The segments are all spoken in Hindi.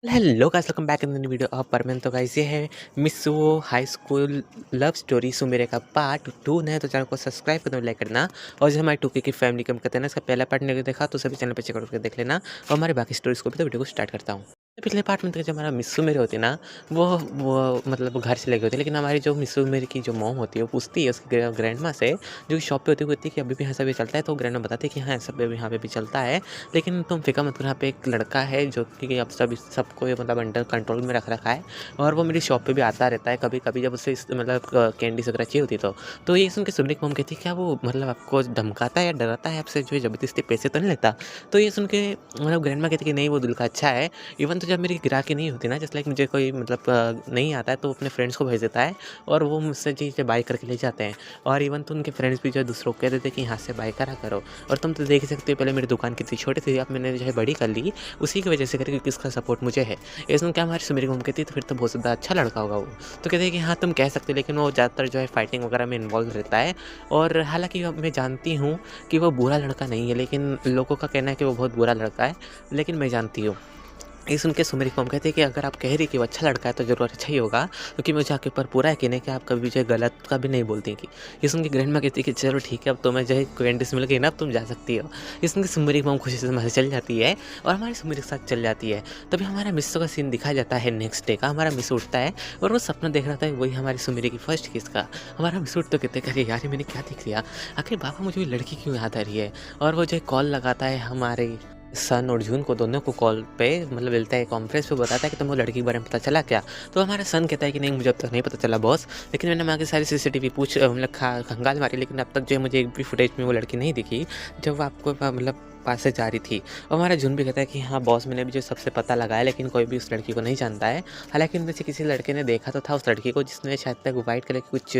Hello guys, welcome back in the video of परमेन। तो गाइस ये है मिसो हाई स्कूल लव स्टोरी सुमेरे का पार्ट 2 है। तो चैनल को सब्सक्राइब करना, लाइक करना। और जो हमारे 2K की फैमिली कम करते हैं ना, इसका पहला पार्ट नहीं देखा तो सभी चैनल पर चेक करके देख लेना। और हमारे बाकी स्टोरीज को भी तो वीडियो को स्टार्ट करता हूँ। पिछले पार्ट में तो जो हमारा मिस्सू मेरे होती है ना, वो मतलब घर से लगे होते हैं, लेकिन हमारी जो मिस्सू मेरे की जो मॉम होती है वो पूछती है उसकी ग्रैंड माँ से, जो शॉप पे होती है कि अभी भी यहाँ सब भी चलता है। तो ग्रैंड माँ बताती है कि हाँ सब यहाँ पे भी चलता है, लेकिन तुम फिक्र मत करो, यहाँ पे एक लड़का है जो कि अब सबको मतलब अंडर कंट्रोल में रख रखा है। और वो मेरी शॉप पे भी आता रहता है कभी कभी, जब उससे मतलब कैंडीज वगैरह चाहिए होती तो ये सुन के सुमरी की मॉम कहती है क्या वो मतलब आपको धमकाता है या डराता है आपसे, जो जबरदस्ती पैसे तो नहीं लेता। तो ये सुन के मतलब ग्रैंड माँ कहती है कि नहीं, वो दिल का अच्छा है। इवन तो जब मेरी गिराकी नहीं होती ना, जस्ट लाइक मुझे कोई मतलब नहीं आता है तो अपने फ्रेंड्स को भेज देता है और वो मुझसे चीज़ें बाय करके ले जाते हैं। और इवन तो उनके फ्रेंड्स भी जो है दूसरों को कह देते हैं कि यहाँ से बाय करा करो। और तुम तो देख ही सकते हो पहले मेरी दुकान कितनी छोटी थी, अब मैंने जो है बड़ी कर ली, उसी की वजह से करके किसका सपोर्ट मुझे है। इसमें क्या हमारी सुमेरी घूम के थी, तो फिर तो बहुत ज़्यादा अच्छा लड़का होगा वो। तो कहते हैं कि हाँ तुम कह सकते हो, लेकिन वो ज़्यादातर जो है फाइटिंग वगैरह में इन्वॉल्व रहता है। और हालांकि मैं जानती हूँ कि वो बुरा लड़का नहीं है, लेकिन लोगों का कहना है कि वो बहुत बुरा लड़का है, लेकिन मैं जानती हूँ। ये सुन के सुमेरी कॉम कहते हैं कि अगर आप कह रही कि वो अच्छा लड़का है तो ज़रूर अच्छा ही होगा, क्योंकि मुझे आपके ऊपर पूरा यकीन है कि आप कभी जो गलत का भी नहीं बोलती कि। ये सुन के ग्रैंड माँ कहती है कि चलो ठीक है, अब तुम्हें जो है कैंडिस मिल गई ना, अब तुम जा सकती हो। ये सुन के सुमेरी कॉम खुशी से वहाँ से चल जाती है और हमारी सुमेरी के साथ चल जाती है। तभी हमारा मिस्सू का सीन दिखाया जाता है नेक्स्ट डे का। हमारा मिस्सू उठता है और वो सपना देख रहा था, वही हमारी सुमेरी की फर्स्ट किस का। हमारा मिस्सू उठ तो कहते हैं अरे यार मैंने क्या देख लिया, आखिर बाबा मुझे लड़की क्यों याद आ रही है। और वो जो कॉल लगाता है हमारे सन और जून को, दोनों को कॉल पे मतलब मिलता है, कॉन्फ्रेंस पे बताता है कि तुमको लड़की के बारे में पता चला क्या। तो हमारा सन कहता है कि नहीं मुझे अब तक नहीं पता चला बॉस, लेकिन मैंने वहाँ की सारी CCTV मतलब खंगाल मारी, लेकिन अब तक जो है मुझे एक भी फुटेज में वो लड़की नहीं दिखी जब वो आपको मतलब पास से जा रही थी। और हमारा जून भी कहता है कि हाँ बॉस मैंने भी जो सबसे पता लगाया, लेकिन कोई भी उस लड़की को नहीं जानता है। हालांकि उनमें से किसी लड़के ने देखा तो था उस लड़की को, जिसने शायद तक वाइट कलर की कुछ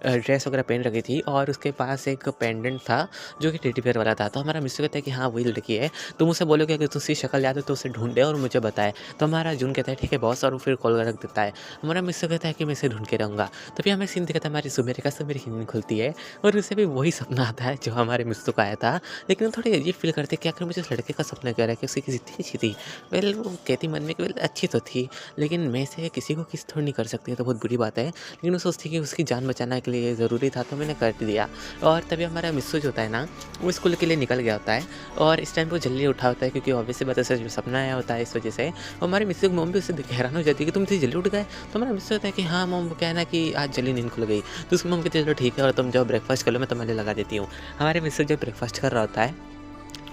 ड्रेस वगैरह पहन रखी थी और उसके पास एक पेंडेंट था जो कि टेडी बेयर वाला था। तो हमारा मिस्टर कहता है कि हाँ वही लड़की है, तुम उसे बोलोगे अगर तुझे शक्ल याद है तो उसे ढूंढे और मुझे बताए। तो हमारा जून कहता है ठीक है बॉस, और वो फिर कॉल रख देता है। हमारा मिस्टर कहता है कि मैं इसे ढूंढ के रहूँगा। तभी हमें सीन दिखाता है हमारी सुमेरी का, सुमेरी की नींद खुलती है और उसे भी वही सपना आता है जो हमारे मिस्टर को आया था। लेकिन थोड़ी अजीब फील करते कि आखिर मुझे उस लड़के का सपना क्या रहा है कि उसकी किसी इतनी अच्छी थी। वेल वो कहती मन में कि वेल अच्छी तो थी, लेकिन मैं से किसी को किस थोड़ी नहीं कर सकती है, तो बहुत बुरी बात है। लेकिन वो सोचती कि उसकी जान बचाने के लिए ज़रूरी था तो मैंने कर दिया। और तभी हमारा मिस्सू जो होता है ना, वो स्कूल के लिए निकल गया होता है और इस टाइम पे वो जल्दी उठा होता है, क्योंकि ऑब्वियसली बात है जो सपना आया होता है इस वजह से। और हमारे मिस्सू की मम्मी भी उससे हैरान हो जाती है कि तुम इतनी जल्दी उठ गए। तो हमारा मिस्सू होता है कि हाँ मम, क्या है ना कि आज जल्दी नींद खुल गई। तो उसकी मम्मी कहती है चलो ठीक है, और तुम जाओ ब्रेकफास्ट कर लो, मैं तुम्हारे लिए लगा देती हूँ। हमारे मिस्सू जब ब्रेकफास्ट कर रहा होता है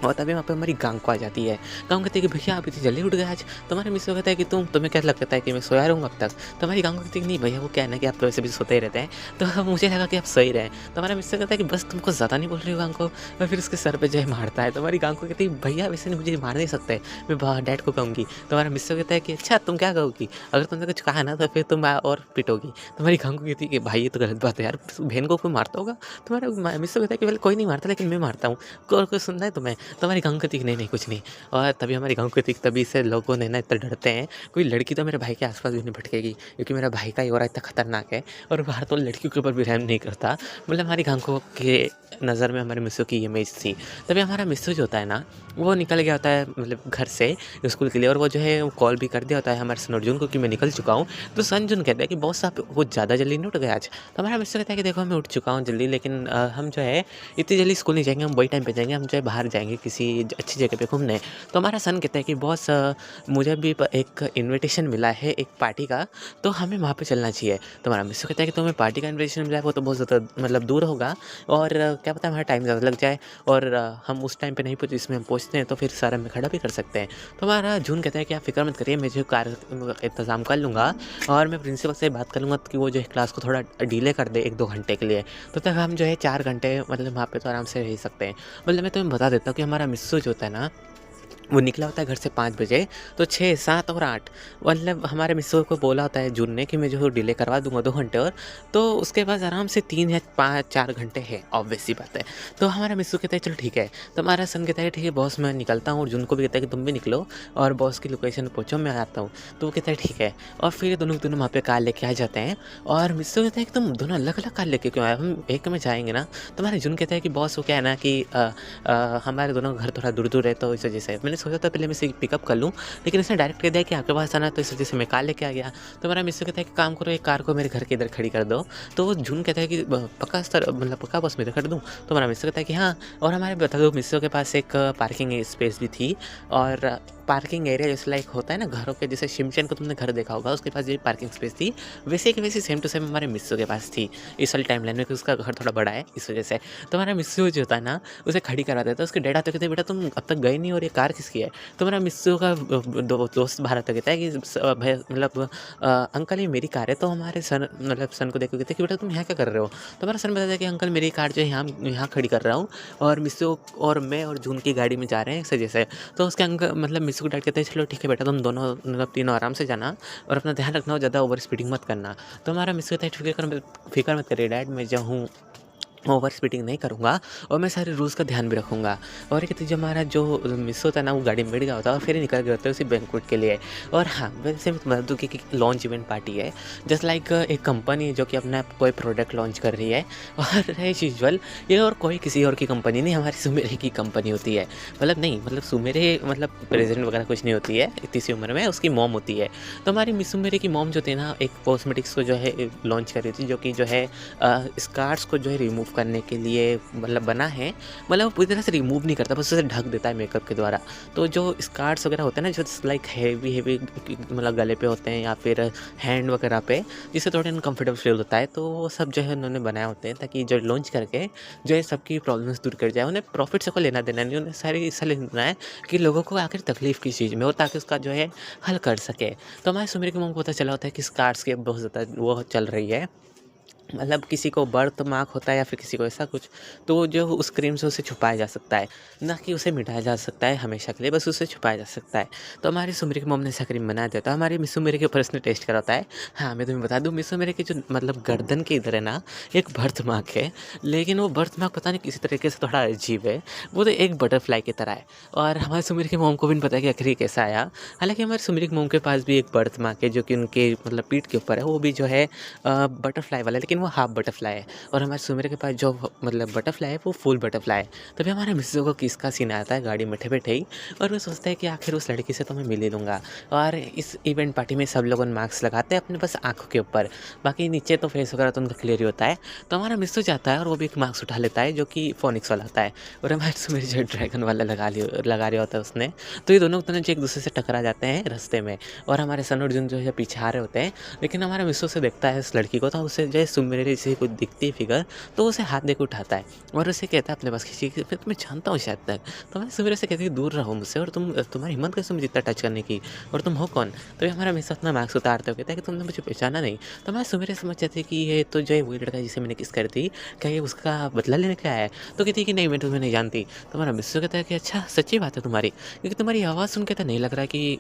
और तभी वहाँ पे हमारी गांव को आ जाती है। गांव कहती है कि भैया आप इतनी जल्दी उठ गए आज। तुम्हारे मिस्टर कहता है कि तुम्हें क्या लगता है कि मैं सोया रहूँगा अब तक। तो हमारी गांव कहती है कि नहीं भैया, वो क्या है ना कि आप तो वैसे भी सोते ही रहते हैं, तो मुझे लगा कि आप सही रहे। तो हमारा मिस्टर कहता है कि बस तुमको ज़्यादा नहीं बोल रही हो गांव को, और फिर उसके सर पर जो है मारता है। तो हमारी गांव को कहती है भैया वैसे नहीं, मुझे मार नहीं सकते, मैं डैड को कहूँगी। तो हमारा मिस्टर कहता है कि अच्छा तुम क्या कहोगी, अगर तुमने कुछ कहा ना तो फिर तुम और पिटोगी। तो हमारी गांव को कहती है कि भाई ये तो गलत बात है यार, बहन को कोई मारता होगा। तुम्हारा मिस्टर कहता है कि कोई नहीं मारता, लेकिन मैं मारता हूँ, कोई सुनना है तुम्हें। तो हमारी गांव कहती है नहीं नहीं कुछ नहीं। और तभी हमारे गाँव के तभी से लोगों ने ना इतना डरते हैं, कोई लड़की तो मेरे भाई के आसपास भी नहीं भटकेगी, क्योंकि मेरा भाई का ये हो रहा इतना खतरनाक है और बाहर तो लड़कियों के ऊपर भी रहम नहीं करता। मतलब हमारी गाँव के नज़र में हमारे मिस्सू की इमेज थी। तभी हमारा मिस्सू जो होता है ना, वो निकल गया होता है मतलब घर से स्कूल के लिए, और वो जो है कॉल भी कर दिया होता है हमारे सन अर्जुन को कि मैं निकल चुका हूँ। तो संजुन कहता है कि बॉस आप कुछ ज़्यादा जल्दी नहीं उठ गए आज। तो हमारा मिस्सू कहता है कि देखो मैं उठ चुका हूँ जल्दी, लेकिन हम जो है इतनी जल्दी स्कूल नहीं जाएंगे, हम वही टाइम पे जाएंगे, हम जो है बाहर जाएंगे किसी अच्छी जगह पे घूमने। तो हमारा सन कहता है कि बॉस मुझे भी एक इनविटेशन मिला है एक पार्टी का, तो हमें वहाँ पे चलना चाहिए। तो हमारा मिस्टर कहता है कि तुम्हें पार्टी का इनविटेशन मिला है, वो तो बहुत ज़्यादा मतलब दूर होगा और क्या पता हमारा टाइम ज़्यादा लग जाए, और हम उस टाइम पे नहीं पहुँचे, इसमें हम पहुँचते हैं तो फिर सारा में खड़ा भी कर सकते हैं। तो हमारा जून कहता है कि आप फिक्र मत करिए, मैं जो कार इंतज़ाम कर लूँगा और मैं प्रिंसिपल से बात कर लूँगा कि वो जो है क्लास को थोड़ा डिले कर दे 1-2 घंटे के लिए। तो तब हम जो है 4 घंटे मतलब वहाँ पे तो आराम से रह सकते हैं। मतलब मैं तुम्हें बता देता हूँ कि हमारा मिस्सू जो होता है ना, वो निकला होता है घर से 5 बजे, तो 6, 7 और 8 मतलब हमारे मिस्सू को बोला होता है जून ने कि मैं जो डिले करवा दूँगा 2 घंटे और, तो उसके पास आराम से 3 या 5-4 घंटे है, ऑब्वियस सी बात है। तो हमारा मिस्सू कहता है चलो ठीक है। तो हमारा सन कहता है ठीक है बॉस मैं निकलता हूँ, और जून को भी कहता है कि तुम भी निकलो और बॉस की लोकेशन पहुँचो, मैं आता हूँ। तो वो कहता है ठीक है, और फिर दोनों वहाँ पे कार लेके आ जाते हैं। और मिस्सू कहता है कि तुम दोनों अलग-अलग कार लेके क्यों आए, हम एक में जाएँगे ना। तो हमारा जून कहता है कि बॉस वो क्या है ना कि हमारे दोनों का घर थोड़ा दूर-दूर है, तो इस वजह से मैंने मैंने सोचा था पहले मैं इसे पिकअप कर लूँ, लेकिन इसने डायरेक्ट कह दिया कि आपके पास आना, तो इस वजह से मैं कार लेके आ गया। तो हमारा मिस्सू कहता है कि काम करो, एक कार को मेरे घर के इधर खड़ी कर दो। तो वो जून कहता है कि पक्का सर, मतलब पक्का बस मैं इधर कर दूँ? तो हमारा मिस्सू कहता है कि हाँ। और हमारे बता दो मिस्सू के पास एक पार्किंग स्पेस भी थी, और पार्किंग एरिया जैसे लाइक होता है ना घरों के, जैसे शिमचैन को तुमने घर देखा होगा, उसके पास जो पार्किंग स्पेस थी वैसे की वैसे सेम टू सेम हमारे मिस्सू के पास थी। इस वाली टाइम लाइन में, उसका घर थोड़ा बड़ा है इस वजह से। तो हमारा मिस्सू जो होता है ना, उसे खड़ी करा देता है। उसके डैड आते कहते बेटा तुम अब तक गए नहीं और ये कार किसकी है? तो हमारा मिस्सू का दोस्त बाहर आता कहता है कि भाई मतलब अंकल ये मेरी कार है। तो हमारे सन मतलब सन को देख के कहते हैं कि बेटा तुम यहाँ क्या कर रहे हो? तो हमारा सन बताता है कि अंकल मेरी कार जो है यहाँ खड़ी कर रहा हूँ, और मिस्सू और मैं और जून की गाड़ी में जा रहे हैं इस वजह से। तो उसके अंकल मतलब मिस्सू को डैड कहते हैं चलो ठीक है बेटा, तुम दोनों मतलब तीनों आराम से जाना और अपना ध्यान रखना और ज़्यादा ओवर स्पीडिंग मत करना। तो हमारा मिस्सू कहता है फिक्र मत करिए डैड, मैं जो हूँ ओवर स्पीडिंग नहीं करूँगा और मैं सारे रूल्स का ध्यान भी रखूँगा। और कहते जो हमारा जो मिस होता है ना, वो गाड़ी में बैठ गया होता है और फिर निकल गए होते हैं उसी बैंक्वेट के लिए। और हाँ, वैसे मैं बता दूँ कि लॉन्च इवेंट पार्टी है, जस्ट लाइक एक कंपनी है जो कि अपना कोई प्रोडक्ट लॉन्च कर रही है। और एज यूजुअल ये और कोई किसी और की कंपनी नहीं, हमारी सुमेरे की कंपनी होती है। मतलब नहीं, मतलब सुमेरे मतलब प्रेसिडेंट वगैरह कुछ नहीं होती है इतनी सी उम्र में, उसकी मॉम होती है। तो हमारी मिस सुमेरे की मॉम जो थी ना, एक कॉस्मेटिक्स को जो है लॉन्च कर रही थी, जो कि जो है स्कार्स को जो है रिमूव करने के लिए मतलब बना है। मतलब वो पूरी तरह से रिमूव नहीं करता, बस उसे ढक देता है मेकअप के द्वारा। तो जो स्कार्स वगैरह होते हैं ना, जो लाइक हैवी मतलब गले पे होते हैं या फिर हैंड वगैरह पे, जिससे थोड़ा अनकम्फर्टेबल फील होता है, तो वो सब जो है उन्होंने बनाए होते हैं ताकि जो लॉन्च करके जो है सबकी प्रॉब्लम्स दूर कर जाए। उन्हें प्रॉफिट से कोई लेना देना नहीं, उन्हें सारी इससे लेना है कि लोगों को आखिर तकलीफ किस चीज़ में हो, ताकि उसका जो है हल कर सके। तो हमारे सुमेर की मम्मी को पता चला होता है कि स्कार्स की बहुत ज़्यादा वो चल रही है, मतलब किसी को बर्थ मार्क होता है या फिर किसी को ऐसा कुछ, तो जो उस क्रीम से उसे छुपाया जा सकता है, ना कि उसे मिटाया जा सकता है हमेशा के लिए, बस उसे छुपाया जा सकता है। तो हमारी सुमेरी की मॉम ने ऐसा क्रीम बनाया था, तो हमारी मिस सुमेरी के ऊपर उसने टेस्ट करा होता है। हाँ, मैं तुम्हें बता दूँ, मिस सुमेरी की जो मतलब गर्दन के इधर है ना, एक बर्थ मार्क है, लेकिन वो बर्थ मार्क पता नहीं किसी तरीके से थोड़ा अजीब है, वो तो एक बटरफ्लाई की तरह है। और हमारी सुमेरी की मॉम को भी नहीं पता कि आखिर ये कैसा आया। हालाँकि हमारी सुमेरी की मॉम के पास भी एक बर्थ मार्क है, जो कि उनके मतलब पीठ के ऊपर है, वो भी जो है बटरफ्लाई वाला है, लेकिन वो हाफ बटरफ्लाई है। और हमारे सुमेर के पास जो मतलब बटरफ्लाई है वो फुल बटरफ्लाई है। तभी हमारे मिस्सू को किसका सीन आता है गाड़ी में बैठे बैठे ही, और वो सोचता है कि आखिर उस लड़की से तो मैं मिल ही लूँगा। और इस इवेंट पार्टी में सब लोग मास्क लगाते हैं अपने बस आँखों के ऊपर, बाकी नीचे तो फेस वगैरह तो उनका क्लियर ही होता है। तो हमारा मिस्सू जाता है और वो भी एक मास्क उठा लेता है जो कि फोनिक्स वाला होता है, और हमारे सुमेर जो ड्रैगन वाला लगा रहा होता है उसने। तो ये दोनों जो एक दूसरे से टकरा जाते हैं रास्ते में, और हमारे सन अर्जुन जो है पीछे आ रहे होते हैं। लेकिन हमारा मिस्सू से देखता है इस लड़की को, तो उसे जो है सुमेर जैसे कुछ दिखती है फिगर, तो उसे हाथ देकर उठाता है और उसे कहता है अपने पास खींची, फिर तुम्हें जानता हूँ शायद तक। तो मैं सुबह से कहती है दूर रहो मुझसे, और तुम्हारी हिम्मत कैसे मुझे इतना टच करने की, और तुम हो कौन? तो हमारा मिस्सू अपना मास्क उतारते हो कहता है कि तुमने मुझे पहचाना नहीं। तो मैं सुबह समझ जाती है कि ये तो जो है वही लड़का जिसे मैंने किस करी थी, क्या ये उसका बदला लेने का है? तो कहती है कि नहीं, मैं तुम्हें नहीं जानती। तो हमारा मिस्सू कहता है कि अच्छा सच्ची बात है तुम्हारी, क्योंकि तुम्हारी आवाज़ सुन के तो नहीं लग रहा है कि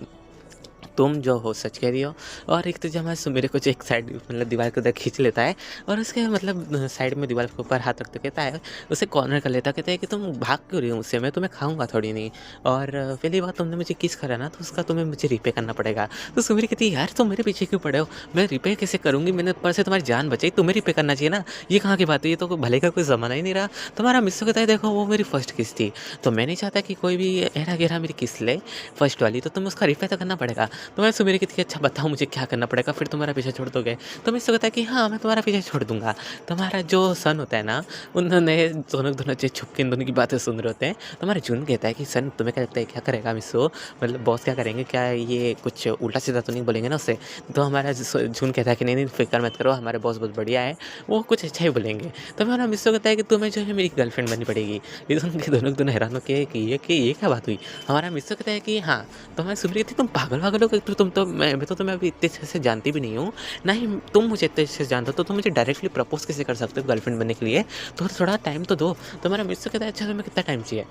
तुम जो हो सच कह रही हो। और एक तो जब मैं मेरे को जो एक साइड मतलब दीवार के उधर खींच लेता है, और उसके मतलब साइड में दीवार के ऊपर हाथ रखते कहता है, उसे कॉर्नर कर लेता, कहता है कि तुम भाग क्यों रही हो मुझसे, मैं तुम्हें खाऊंगा थोड़ी नहीं। और पहली बात तुमने मुझे किस करा ना, तो उसका तुम्हें मुझे रिपे करना पड़ेगा। तो सुमेरी कहती है यार तुम मेरे पीछे क्यों पड़े हो, मैं रिपे कैसे करूँगी, मैंने ऊपर से तुम्हारी जान बचाई, तुम्हें रिपे करना चाहिए ना, ये कहाँ की बात है, ये तो भले का कोई ज़माना ही नहीं रहा। तुम्हारा मिस्सू कहता है देखो वो मेरी फर्स्ट किस थी, तो मैं नहीं चाहता कि कोई भी एरा गेरा मेरी किस ले फर्स्ट वाली, तो तुम्हें उसका रिपे तो करना पड़ेगा। तो मैं सुमेरी कहती है अच्छा बताओ मुझे क्या करना पड़ेगा, फिर तुम्हारा पीछा छोड़ दोगे? तो मैं इससे कहता है कि हाँ मैं तुम्हारा पीछा छोड़ दूंगा। तुम्हारा जो सन होता है ना, उन्होंने दोनों दोनों जो छुप के इन दोनों की बातें सुन रहे होते हैं। तो हमारा जून कहता है कि सन तुम्हें क्या लगता है क्या करेगा मिस्सू, मतलब बॉस क्या करेंगे, क्या ये कुछ उल्टा सीधा तो नहीं बोलेंगे ना उससे? तो हमारा जून कहता है कि नहीं नहीं फिक्र मत करो, हमारे बॉस बहुत बढ़िया है, वो कुछ अच्छा ही बोलेंगे। तो हमारा मिस्सू कहता है कि तुम्हें जो है मेरी गर्लफ्रेंड बननी पड़ेगी। ये सुन के दोनों हैरान होकर कि ये क्या बात हुई। हमारा मिस्सू कहता है कि हाँ, तो हमारी सुन रही थी तुम पागल हो, तुम तो मैं तो तुम्हें अभी इतने अच्छे से जानती भी नहीं हूँ, ना ही तुम मुझे इतने अच्छे से जानते हो, तो तुम मुझे डायरेक्टली प्रपोज कैसे कर सकते हो गर्लफ्रेंड बनने के लिए, तो थोड़ा टाइम तो दो। तो हमारा मिस्सू कहता है अच्छा तुम्हें कितना टाइम चाहिए?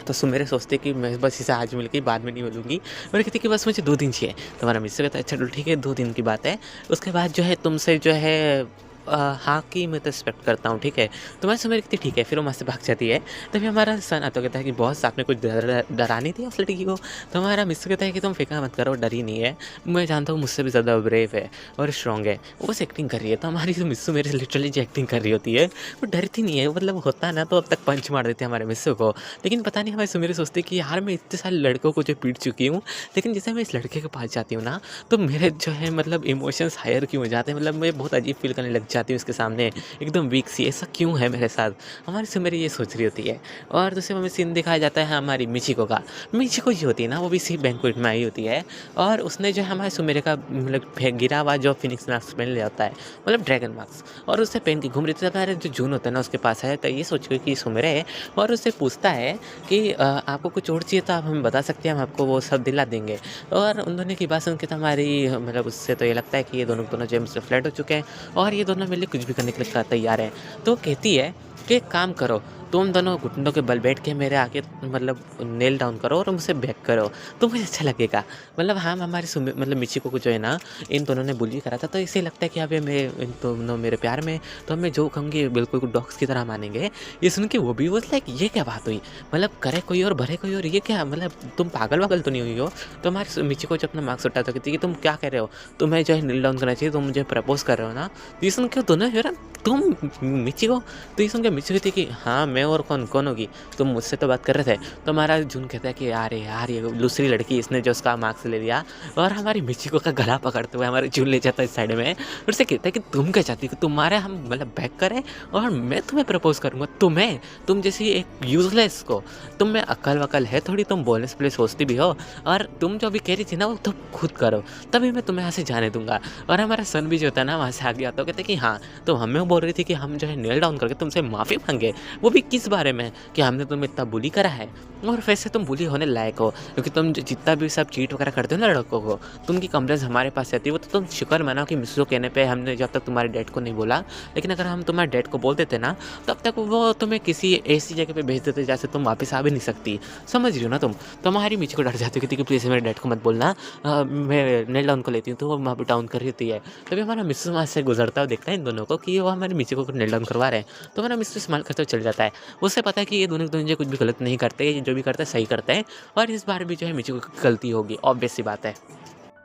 तो सुमेरे सोचते कि मैं बस इसे आज मिल गई, बाद में नहीं मिलूंगी, और कहती कि बस मुझे 2 दिन चाहिए। तो हमारा मिस्सू कहता है अच्छा चलो ठीक है 2 दिन की बात है, उसके बाद जो है तुमसे जो है हाँ कि मैं तो रिस्पेक्ट करता हूँ, ठीक है। तो मैं सुमेर कहती ठीक है, फिर वो वहाँ से भाग जाती है। तभी हमारा सन आता है, कहता है कि बॉस आपने कुछ डरा नहीं दिया उस लड़की को? तो हमारा मिस्टर कहता है कि तुम फ़िक्र मत करो, डरी नहीं है। मैं जानता हूँ मुझसे भी ज़्यादा ब्रेव है और स्ट्रॉन्ग है। वो बस एक्टिंग कर रही है। तो हमारी जो मिस्सू मेरे से लिटरली जो एक्टिंग कर रही होती है, वो डरती नहीं है। मतलब होता है ना, तो अब तक पंच मार देते हैं हमारे मिस्सू को। लेकिन पता नहीं हमारी सुमेर सोचती है कि यार मैं इतने सारे लड़कों को जो पीट चुकी हूँ, लेकिन जैसे मैं इस लड़के के पास जाती हूँ ना, तो मेरे जो है मतलब इमोशंस हायर क्यों हो जाते हैं। मतलब मैं बहुत अजीब फ़ील करने लग जाती हूँ उसके सामने, एकदम वीक सी। ऐसा क्यों है मेरे साथ? हमारी सुमेर ये सोच रही होती है। और दूसरे में सीन दिखाया जाता है हमारी मिचिको का। मिचिको जो होती है ना, वो भी इसी बैंक्वेट में आई होती है और उसने जो है हमारे सुमेर का मतलब गिरा हुआ जो फिनिक्स मार्क्स पहन लिया होता है, मतलब ड्रैगन मार्क्स, और उससे पहन के घूम रही थी। हमारे जो जून होता है ना, उसके पास है, तो ये सोच के कि सुमेर है और उससे पूछता है कि आपको कुछ और चाहिए तो आप हमें बता सकते हैं, हम आपको वो सब दिला देंगे। और उन दोनों की बात सुन के तो हमारी मतलब उससे तो ये लगता है कि ये दोनों दोनों जेम्स से फ्लर्ट हो चुके हैं और ये दोनों मेरे लिए कुछ भी करने के लिए तैयार हैं। तो कहती है कि एक काम करो, तुम दोनों घुटनों के बल बैठ के मेरे आगे मतलब नेल डाउन करो और मुझसे बैक करो, तो मुझे अच्छा लगेगा। मतलब हाँ, हमारी मतलब मिचिको को जो है ना, इन दोनों ने बुली करा था, तो इसे लगता है कि अब ये मैं इन दोनों मेरे प्यार में, तो मैं जो कहूँगी बिल्कुल डॉग्स की तरह मानेंगे। ये सुन के वो भी वो लाइक ये क्या बात हुई? मतलब करे कोई और भरे कोई और, ये क्या मतलब तुम पागल-वागल तो नहीं हुई हो? तो हमारी मिचिको जो अपना मार्क्स उठाता कहती है कि तुम क्या कह रहे हो? तुम्हें जो है नील डाउन करना चाहिए, तुम मुझे प्रपोज़ कर रहे हो ना? तो ये सुन के दोनों हैरान, तुम मिचिको? तो ये सुन के मिचिको कहती है कि हाँ, मैं और कौन होगी? तुम मुझसे तो बात कर रहे थे। तो हमारा जून कहता है कि अरे यार, ये दूसरी लड़की, इसने जो उसका मार्क्स ले लिया। और हमारी मिचिको का गला पकड़ते हुए हमारे जून ले जाता है इस साइड में और उससे कहता है कि तुम क्या चाहती हो? तुम्हारे हम मतलब बैक करें और मैं तुम्हें प्रपोज़ करूँगा? तुम्हें? तुम जैसी एक यूज़लेस को? तुम में अक्ल-वक्ल है थोड़ी? तुम बोलने से पहले सोचती भी हो? और तुम जो अभी कह रही थी ना, वो तुम खुद करो, तभी मैं तुम्हें यहाँ से जाने दूँगा। और हमारा सन भी जो होता है ना, वहाँ से आगे आता है, कहता है कि हाँ, तो हमें बोल रही थी कि हम जो है नेल डाउन करके तुमसे माफ़ी माँगे, वो भी किस बारे में? कि हमने तुम्हें इतना बुली करा है और वैसे तुम बुली होने लायक हो, क्योंकि तुम जितना भी सब चीट वगैरह करते हो ना लड़कों को, तुमकी कंप्लेंट्स हमारे पास आती है। वो तो तुम शुक्र मनाओ कि मिस्सू कहने पे हमने जब तक तुम्हारे डैड को नहीं बोला। लेकिन अगर हम तुम्हारे डैड को बोल देते ना, तब तक वो तुम्हें किसी ऐसी जगह पे भेज देते जहाँ से तुम वापस आ भी नहीं सकती। समझ रही हो ना तुम? तो हमारी मिची को डर जाती है कि प्लीज़ मेरे डैड को मत बोलना, मैं नेल डाउन को लेती हूँ। तो वो वहाँ पे डाउन कर रही होती है। तभी हमारा मिस्सू वहाँ से गुजरता हुआ देखता है इन दोनों को कि वो हमारी मिची को नेल डाउन करवा रहे हैं। तो हमारा मिस्सू इस्तेमाल करते हुए चल जाता है। उसे पता है कि ये दोनों जो कुछ भी गलत नहीं करते, ये जो भी करते हैं सही करते हैं और इस बार भी जो है मिचिको की गलती होगी, ऑब्वियस सी बात है।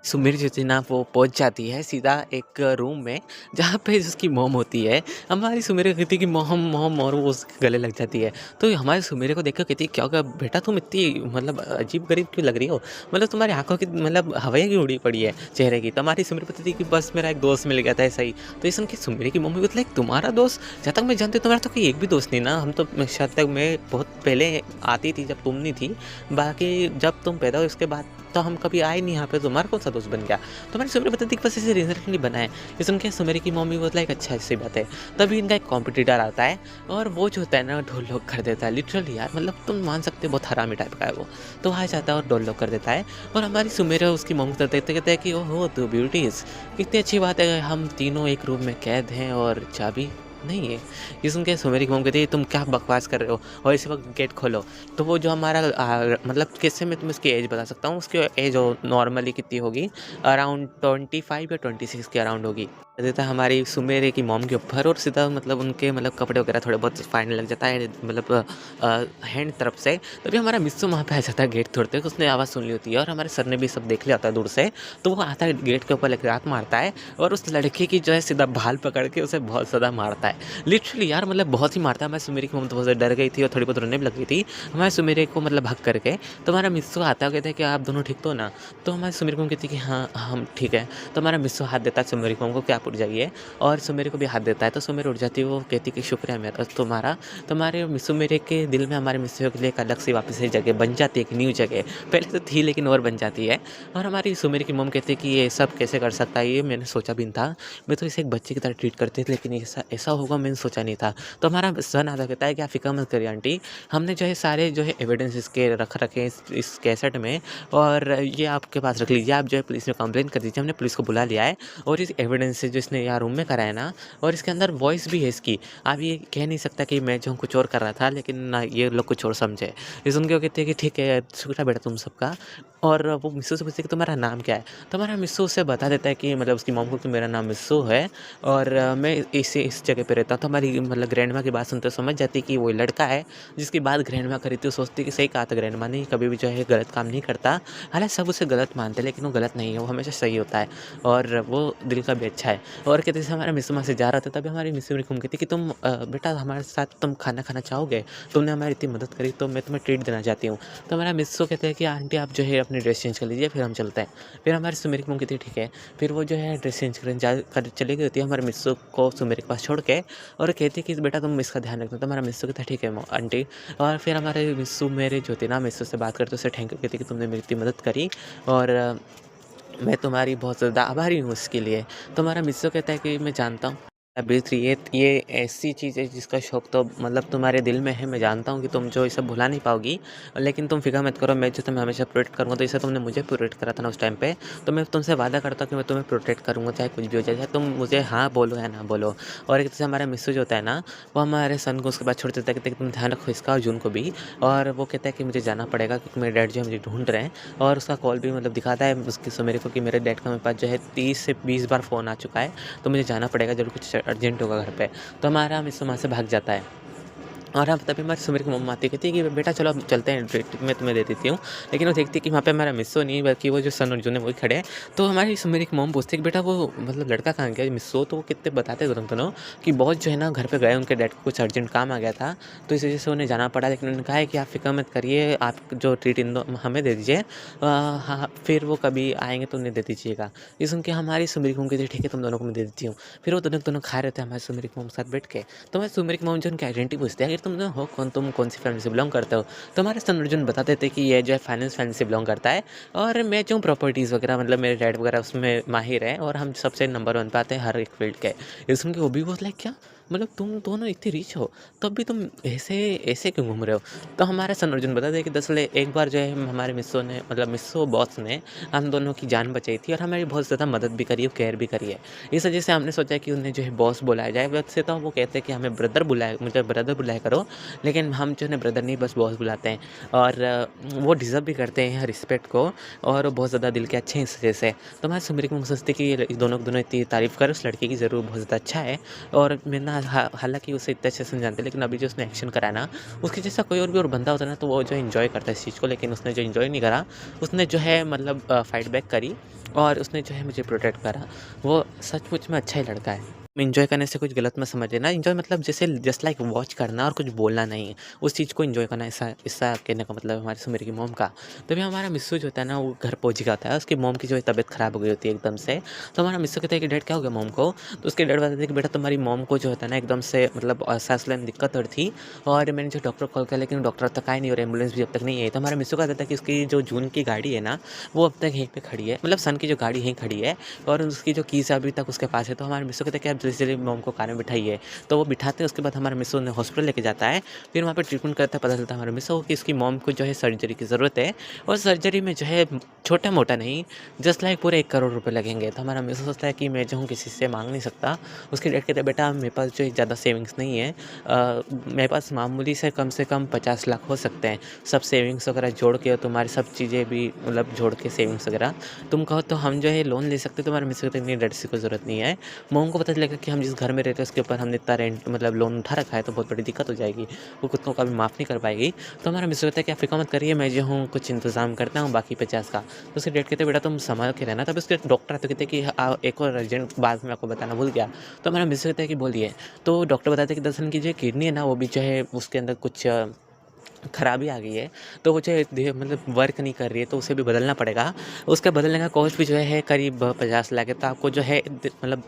सुमिर जो थी ना, वो पहुँच जाती है सीधा एक रूम में जहाँ पे उसकी मॉम होती है। हमारी सुमेर कहती है कि मॉम मॉम, और वो उसके गले लग जाती है। तो हमारी सुमेर को देख कर कहती है क्या हो गया बेटा, तुम इतनी मतलब अजीब-गरीब क्यों लग रही हो? मतलब तुम्हारी आँखों की मतलब हवाएँ क्यों उड़ी पड़ी है चेहरे की? तो हमारी सुमेर बताती है कि बस मेरा एक दोस्त मिल गया था ऐसा ही। तो ये सुन के सुमेर की मम्मी बोलती है तुम्हारा दोस्त? जहाँ तक मैं जानती हूँ तुम्हारा तो कोई एक भी दोस्त नहीं ना, हम तो शायद तक मैं बहुत पहले आती थी जब तुम नहीं थी। बाकी जब तुम पैदा हुए उसके बाद तो हम कभी आए नहीं यहाँ पे, तुम्हारा कौन-सा दोस्त बन गया? तो हमारी सुमेर बताती है कि बस ऐसे रिसेंटली बना है। ये सुन के सुमेर की मम्मी बोलती है कि अच्छा ऐसी बात है। तभी इनका एक कॉम्पिटिटर आता है और वो जो होता है ना, ढोल लोग कर देता है लिटरली यार, मतलब तुम मान सकते हो बहुत हरामी टाइप का है वो। तो आ जाता है और ढोल लोग कर देता है और हमारी सुमेर उसकी मम्मी को देखते कहते हैं कि ओहो तू ब्यूटीज़, कितनी अच्छी बात है, हम तीनों एक रूम में कैद हैं और चाबी नहीं है। ये सुन के सुमेर की मम्मी कहती है तुम क्या बकवास कर रहे हो और इसी वक्त गेट खोलो। तो वो जो हमारा मतलब कैसे मैं तुम्हें उसकी एज बता सकता हूँ, उसकी एज नॉर्मली कितनी होगी, अराउंड 25 या 26 के अराउंड होगी। देता है हमारी सुमेर की मॉम के ऊपर और सीधा मतलब उनके मतलब कपड़े वगैरह थोड़े बहुत फाड़ने लग जाता है, मतलब हैंड तरफ से। तभी हमारा मिस्सू वहाँ पे आ जाता है गेट तोड़ते हुए, उसने आवाज़ सुन ली होती है और हमारे सर ने भी सब देख लिया होता है दूर से। तो वो आता है गेट के ऊपर एक लात मारता है और उस लड़के की जो है सीधा बाल पकड़ के उसे बहुत ज़्यादा मारता है। लिटरली यार मतलब बहुत ही मारता है। हमारी सुमेर की मम्मी तो बहुत ज़्यादा डर गई थी और थोड़ी बहुत रोने भी लग गई थी हमारे सुमेर को मतलब भग करके। तो हमारा मिस्सू आता है, कहता है कि आप दोनों ठीक तो ना? तो हमारी सुमेर को कहती है कि हाँ हम ठीक है। तो हमारा मिस्सू हाथ देता है सुमेर को कि आप उठ जाइए और सुमेर को भी हाथ देता है। तो सुमेर उठ जाती है, वो कहती है कि शुक्रिया मेरा तुम्हारा। तो हमारे सुमेर के दिल में हमारे मिस्सू के लिए एक अलग से वापस से जगह बन जाती है, एक न्यू जगह। पहले तो थी लेकिन और बन जाती है। और हमारी सुमेर की मम कहती है कि ये सब कैसे कर सकता है, ये मैंने सोचा भी नहीं था। मैं तो इसे एक बच्चे की तरह ट्रीट करती थी, लेकिन ऐसा ऐसा होगा मैंने सोचा नहीं था। तो हमारा सन आता कहता है कि आप फ़िक्र मत करिए आंटी, हमने जो है सारे जो है एविडेंस इसके रख रखे हैं इस कैसेट में और ये आपके पास रख लीजिए। आप जो है पुलिस में कंप्लेंट कर दीजिए, हमने पुलिस को बुला लिया है और इस एविडेंस से जो इसने यहाँ रूम में कराया ना, और इसके अंदर वॉइस भी है इसकी। आप ये कह नहीं सकता कि मैं जो हूँ कुछ और कर रहा था, लेकिन ना ये लोग कुछ और समझे। ये सुन के वो कहते हैं कि ठीक है, शुक्र है बेटा तुम सबका। और वो मिस्सू से पूछते कि तुम्हारा नाम क्या है? तो हमारा मिस्सू उसे बता देता है कि मतलब उसकी मॉम को कि मेरा नाम मिस्सू है और मैं इस जगह पे रहता हूँ। तो हमारी मतलब ग्रैंडमा की बात सुनते समझ जाती है कि वो लड़का है जिसकी बात ग्रैंडमा करी थी। वो सोचती कि सही कहा था ग्रैंडमा ने, कभी भी जो है गलत काम नहीं करता। हालाँकि सब उसे गलत मानते हैं, लेकिन वो गलत नहीं है, वो हमेशा सही होता है और वो दिल का भी अच्छा है। और कहते जैसे हमारा मिस्सू वहाँ से जा रहा था, तभी हमारी मिस्सू ने कहती कि तुम बेटा हमारे साथ तुम खाना खाना चाहोगे? तुमने हमारी इतनी मदद करी तो मैं तुम्हें ट्रीट देना चाहती हूँ। तो हमारा मिस्सू कहते हैं कि आंटी आप जो है अपनी ड्रेस चेंज कर लीजिए, फिर हम चलते हैं। फिर हमारी सुमेरी की मम्मी कहती है ठीक है। फिर वो जो है ड्रेस चेंज करने जा कर चली गई होती है हमारे मिस्सू को सुमेरी के पास छोड़ के, और कहती है कि बेटा तुम इसका ध्यान रखना। तो हमारा मिस्सू कहता है ठीक है आंटी। और फिर हमारे मिस्सू मेरे जो थे ना, मिस्सू से बात करते उसे थैंक यू कहती कि तुमने मेरी इतनी मदद करी और मैं तुम्हारी बहुत ज़्यादा आभारी हूँ उसके लिए। तो हमारा मिस्सू कहता है कि मैं जानता हूँ अभिनेत्री ये ऐसी चीज़ है जिसका शौक तो मतलब तुम्हारे दिल में है। मैं जानता हूँ कि तुम जो इसे भुला नहीं पाओगी, लेकिन तुम फ़िक्र मत करो, मैं जो तुम्हें हमेशा प्रोटेक्ट करूँगा। तो जैसे तुमने मुझे प्रोटेक्ट करा था ना उस टाइम पे, तो मैं तुमसे वादा करता हूँ कि मैं तुम्हें प्रोटेक्ट करूँगा, चाहे कुछ भी हो जाए, चाहे तुम मुझे हाँ बोलो या ना बोलो। और एक जैसे हमारा मिस्सू जो होता है ना, वो हमारे सन को उसके बाद छोड़ देता है, कहते हैं कि तुम ध्यान रखो इसका और जून को भी। और वो कहता है कि मुझे जाना पड़ेगा क्योंकि मेरे डैड जो है मुझे ढूँढ रहे हैं। और उसका कॉल भी मतलब दिखाता है उसकी सुमेरी को कि मेरे डैड का मेरे पास जो है 30 से 20 बार फ़ोन आ चुका है, तो मुझे जाना पड़ेगा, ज़रूर कुछ अर्जेंट होगा घर पे। तो हमारा मिस्सू वहाँ से भाग जाता है। और हम तभी हमारी सुमेर की मम्मा आती कहती है कि बेटा चलो अब चलते हैं, ट्रीट मैं तुम्हें दे देती हूँ। लेकिन वो देखती है कि वहाँ पे हमारा मिस्सू नहीं बल्कि वो जो सन और जून है वही खड़े हैं। तो हमारी सुमेर की मम्मी पूछती है कि बेटा वो मतलब लड़का कहाँ गया मिस्सू? तो वो कितने बताते हैं तुरंत दोनों कि बहुत जो है ना घर पे गए, उनके डैड को कुछ अर्जेंट काम आ गया था, तो इस वजह से उन्हें जाना पड़ा। लेकिन उन्होंने कहा है कि आप फ़िक्र मत करिए, आप जो ट्रीट इन दो हमें दे दीजिए, हाँ फिर वो कभी आएँगे तो उन्हें दे दीजिएगा। ये सुन के हमारी सुमेर की मम्मी कहती है ठीक है तुम दोनों को मैं दे देती हूँ। फिर वो दोनों खा रहे थे हमारी सुमेर की मम्मी के साथ बैठ के। तो हमारी सुमेर की मम्मी जो उनकी आइडेंटिटी पूछते हैं, अगर तुम हो कौन, तुम कौन सी फैमिली से बिलोंग करते हो? तो हमारे सन अर्जुन बता देते कि ये जो है फाइनेंस फैमिली से बिलोंग करता है और मैं जो प्रॉपर्टीज़ वगैरह मतलब मेरे डैड वगैरह उसमें माहिर है और हम सबसे नंबर 1 पे आते हैं हर एक फील्ड के। ये सुन के वो भी बहुत लाइक क्या? मतलब तुम दोनों इतने रिच हो, तब भी तुम ऐसे ऐसे क्यों घूम रहे हो? तो हमारा सन अर्जुन बताते हैं कि दरअसल एक बार जो है हमारे मिस्सू ने मतलब मिस्सू बॉस ने हम दोनों की जान बचाई थी और हमारी बहुत ज़्यादा मदद भी करी है, केयर भी करी है। इस वजह से हमने सोचा कि उन्हें जो है बॉस बुलाया जाए। वैसे तो वो कहते हैं कि हमें ब्रदर बुलाया करो, लेकिन हम जो है ना ब्रदर नहीं बस बॉस बुलाते हैं। और वो डिज़र्व भी करते हैं रिस्पेक्ट को और बहुत ज़्यादा दिल के अच्छे हैं इस वजह से। तो मैं सुमेरी को सोचती कि ये दोनों इतनी तारीफ़ कर उस लड़के की, ज़रूर बहुत ज़्यादा अच्छा है। और मैं ना हालाँकि उसे इतने अच्छे से नहीं जानते, लेकिन अभी जो उसने एक्शन करा ना, उसके जैसा कोई और भी बंदा होता ना तो वो जो एन्जॉय करता है इस चीज़ को, लेकिन उसने जो एन्जॉय नहीं करा, उसने जो है मतलब फाइट बैक करी और उसने जो है मुझे प्रोटेक्ट करा। वो सचमुच में अच्छा ही लड़का है। एन्जॉय करने से कुछ गलत मत समझ लेना। एन्जॉय मतलब जैसे जस्ट लाइक वॉच करना और कुछ बोलना नहीं, उस चीज़ को एन्जॉय करना, ऐसा ऐसा कहने का मतलब है हमारी सुमेरी की मॉम का। तभी हमारा मिस्सू जो होता है ना वो घर पहुँच गया होता है, उसकी मॉम की जो है तबीयत ख़राब हो गई होती है एकदम से। तो हमारा मिस्सू कहता है कि डैड क्या हो गया मॉम को? तो उसके डैड बताते हैं कि बेटा तुम्हारी मॉम को जो होता है ना एकदम से मतलब सांस लेने में दिक्कत हो रही थी और मैंने जो डॉक्टर को कॉल किया, लेकिन डॉक्टर अब तक आए नहीं और एम्बुलेंस भी अब तक नहीं आई। तो हमारा मिस्सू कहता था कि उसकी जो जून की गाड़ी है ना, वो अब तक यहीं पे खड़ी है, मतलब सन की जो गाड़ी यहीं खड़ी है और उसकी जो कीज़ अभी तक उसके पास है। तो हमारे मिस्सू कहते हैं कि आप जल्दी-जल्दी मॉम को कार में बिठाइए। तो वो बिठाते हैं, उसके बाद हमारा मिस्सू उन्हें हॉस्पिटल लेके जाता है। फिर वहाँ पे ट्रीटमेंट करता है, पता चलता है हमारे मिस्सू को कि इसकी मॉम को जो है सर्जरी की ज़रूरत है और सर्जरी में जो है छोटा-मोटा नहीं, जस्ट लाइक पूरे 1 करोड़ रुपए लगेंगे। तो हमारा मिस्सू सोचता है कि मैं जो हूँ किसी से माँग नहीं सकता। उसके डैड कहते हैं बेटा मेरे पास जो है ज़्यादा सेविंग्स नहीं है, मेरे पास मामूली से कम 50 लाख हो सकते हैं। सब सेविंग्स वगैरह जोड़ के और तुम्हारी सब चीज़ें भी मतलब जोड़ के सेविंग्स वगैरह तुम कहो तो हम जो है लोन ले सकते हैं। तो हमारे मिस्सू कहते हैं नहीं डैड, इसकी कोई ज़रूरत नहीं है। मॉम को पता चलेगा कि हम जिस घर में रहते हैं उसके ऊपर हमने इतना रेंट मतलब लोन उठा रखा है, तो बहुत बड़ी दिक्कत हो जाएगी, वो खुद को कभी माफ़ नहीं कर पाएगी। तो हमारा मिस्सू कहता है कि आप फ़िक्र मत करिए, मैं जो हूँ कुछ इंतज़ाम करता हूँ बाकी 50 का। तो उसके डैड कहते हैं बेटा तुम संभाल के रहना। तब उसके डॉक्टर आते कहते हैं कि एक और अर्जेंट बात मैं आपको बताना भूल गया। तो हमारा मिस्सू कहता है कि बोलिए। तो डॉक्टर बताते हैं कि दरअसल की जो किडनी है ना वो भी जो है उसके अंदर कुछ खराबी आ गई है, तो वो जो है मतलब वर्क नहीं कर रही है, तो उसे भी बदलना पड़ेगा। उसका बदलने का कॉस्ट भी जो है करीब 50 लाख है, तो आपको जो है मतलब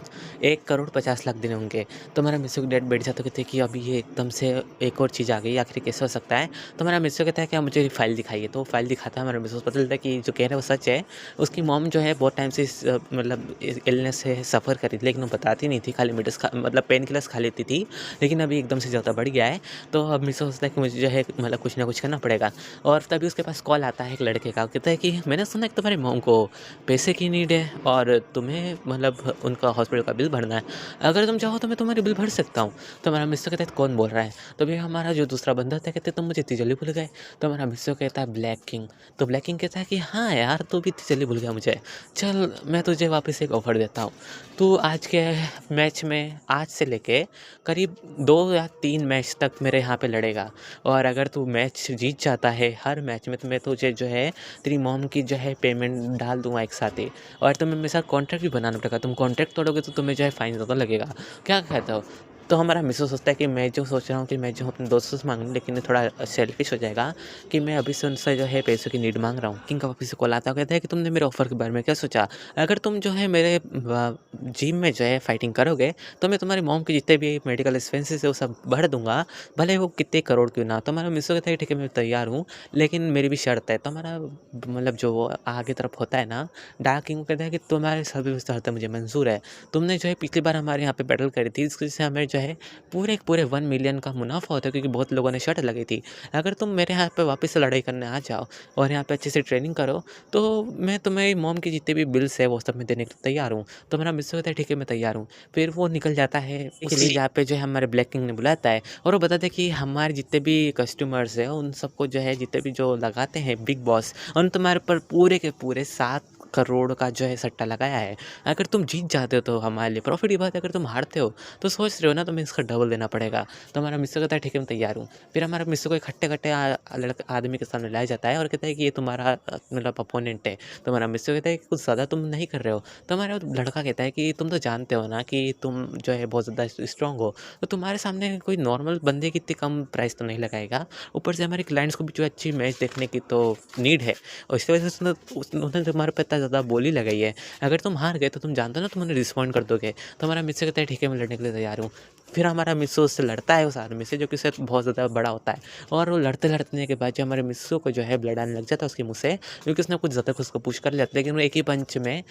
1 करोड़ 50 लाख देने होंगे। तो हमारा मिस्सू डैड बैठ जाते कहते हैं कि अभी ये एकदम से एक और चीज़ आ गई, आखिर कैसे हो सकता है? तो हमारा मिस्सू कहता है कि आप मुझे फाइल दिखाइए। तो वो फाइल दिखाता है, हमारा मिस्सू को पता चलता है कि जो कह रहे हैं वो सच है। उसकी मॉम जो है बहुत टाइम से इस मतलब इस इलनेस से सफ़र कर रही थी, लेकिन वो बताती नहीं थी, खाली मतलब पेन किलर्स खा लेती थी, लेकिन अभी एकदम से ज़्यादा बढ़ गया है। तो अब मिस्सू सोचता है कि मुझे जो है मतलब कुछ ना कुछ करना पड़ेगा। और तभी उसके पास कॉल आता है एक लड़के का, कहता है कि मैंने सुना है कि तुम्हारी मॉम को पैसे की नीड है और तुम्हें मतलब उनका हॉस्पिटल का बिल भरना है, अगर तुम चाहो तो मैं तुम्हारी बिल भर सकता हूँ। तो हमारा मिस्टर कहता है कौन बोल रहा है? तो भी हमारा जो दूसरा बंदा था कहते तुम मुझे इतनी जल्दी भूल गए? तो हमारा मिस्टर कहता है ब्लैक किंग। तो ब्लैक किंग कहता है कि हाँ यार, तू भी इतनी जल्दी भूल गया मुझे, चल मैं तुझे वापस एक ऑफ़र देता हूँ। तू आज के मैच में आज से लेके करीब 2 या 3 मैच तक मेरे यहाँ पे लड़ेगा, और अगर तू मैच जीत जाता है हर मैच में, तो मैं तुझे जो है तेरी मॉम की जो है पेमेंट डाल दूँगा एक साथ ही, और तुम्हें मेरे साथ कॉन्ट्रैक्ट भी बनाना पड़ेगा। तुम कॉन्ट्रैक्ट तोड़ोगे तो तुम्हें जो है फाइन ज़्यादा लगेगा। क्या कहते हो? तो हमारा मिसेस सोचता है कि मैं जो सोच रहा हूँ कि मैं जो अपने दोस्तों से माँग लूँ, लेकिन ये थोड़ा सेल्फिश हो जाएगा कि मैं अभी से उनसे जो है पैसों की नीड माँग रहा हूँ। किंग का वापस से कॉल आता है, कहता है कि तुमने मेरे ऑफ़र के बारे में क्या सोचा? अगर तुम जो है मेरे जिम में जो है फाइटिंग करोगे, तो मैं तुम्हारी मॉम के जितने भी मेडिकल एक्सपेंसेस है वो सब भर दूँगा, भले वो कितने करोड़ क्यों ना हो। तो हमारा मिसेस कहता है ठीक है मैं तैयार हूँ, लेकिन मेरी भी शर्त है। तो हमारा मतलब जो वो आगे तरफ होता है ना, डार्क किंग कहता है कि तुम्हारी सभी शर्तें मुझे मंज़ूर है। तुमने जो है पिछली बार हमारे यहाँ पे बैटल करी थी, इसकी वजह से हमें जो है पूरे के पूरे 1 मिलियन का मुनाफ़ा होता है, क्योंकि बहुत लोगों ने शर्त लगाई थी। अगर तुम मेरे यहाँ पे वापस से लड़ाई करने आ जाओ और यहाँ पे अच्छे से ट्रेनिंग करो, तो मैं तुम्हें मॉम के जितने भी बिल्स है वो सब मैं देने के लिए तैयार हूँ। तो मेरा मिस्टर कहता है ठीक है मैं तैयार हूँ। फिर वो निकल जाता है के लिए जहाँ पे जो है हमारे ब्लैक किंग ने बुलाता है, और वो बताता है कि हमारे जितने भी कस्टमर्स हैं उन सबको जो है जितने भी जो लगाते हैं बिग बॉस, उन तुम्हारे पर पूरे के पूरे 7 करोड़ का जो है सट्टा लगाया है। अगर तुम जीत जाते हो तो हमारे लिए प्रॉफ़िट की बात है, अगर तुम हारते हो तो सोच रहे हो ना तुम्हें इसका डबल देना पड़ेगा। तो हमारा मिस्टर कहता है ठीक है मैं तैयार हूँ। फिर हमारा मिस्टर को एक हट्टे-कट्टे लड़का आदमी के सामने लाया जाता है और कहता है कि ये तुम्हारा मतलब अपोनेंट है। तो हमारा मिस्टर कहता है कि कुछ ज़्यादा तुम नहीं कर रहे हो। तो हमारा लड़का कहता है कि तुम तो जानते हो ना कि तुम जो है बहुत ज़्यादा स्ट्रॉन्ग हो, तो तुम्हारे सामने कोई नॉर्मल बंदे की इतनी कम प्राइस तो नहीं लगाएगा। ऊपर से हमारे क्लाइंट्स को भी जो अच्छी मैच देखने की तो नीड है, और इस वजह से उन्होंने तुम्हारे पे इतना ज़्यादा बोली लगाई है। अगर तुम हार गए तो तुम जानते हो ना तुम उन्हें रिस्पॉन्ड कर दोगे। तो हमारा मिस्टर कहता है ठीक है मैं लड़ने के लिए तैयार हूँ। फिर हमारा मिस्सू उससे लड़ता है, उस आदमी से जो कि उससे बहुत ज़्यादा बड़ा होता है, और वो लड़ते-लड़ने के बाद जो हमारे मिस्सू को जो है ब्लड आने लग जाता है उसके मुँह से, क्योंकि उसने कुछ ज़्यादा उसको पुश कर लिया था। लेकिन वो एक ही पंच में